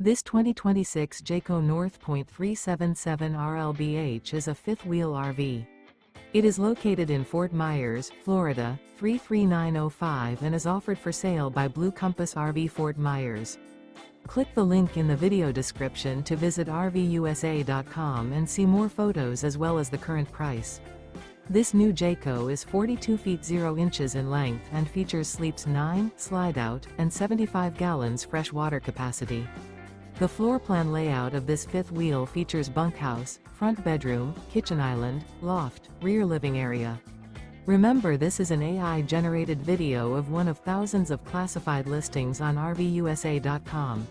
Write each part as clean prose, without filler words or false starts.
This 2026 Jayco North Point 377 RLBH is a fifth-wheel RV. It is located in Fort Myers, Florida, 33905 and is offered for sale by Blue Compass RV Fort Myers. Click the link in the video description to visit RVUSA.com and see more photos as well as the current price. This new Jayco is 42 feet 0 inches in length and features sleeps 9, slide-out, and 75 gallons fresh water capacity. The floor plan layout of this fifth wheel features bunkhouse, front bedroom, kitchen island, loft, rear living area. Remember, this is an AI-generated video of one of thousands of classified listings on RVUSA.com.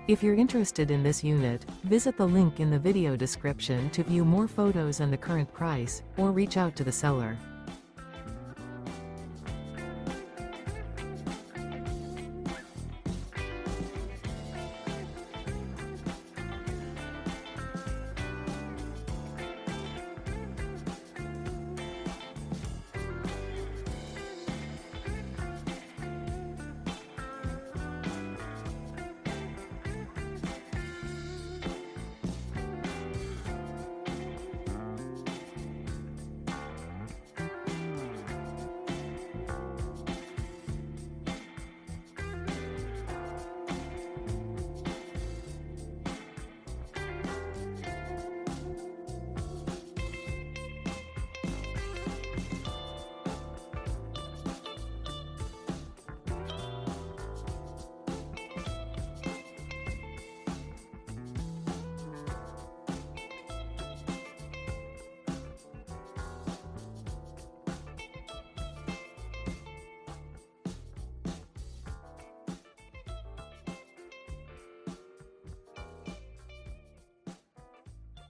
If you're interested in this unit, visit the link in the video description to view more photos and the current price, or reach out to the seller.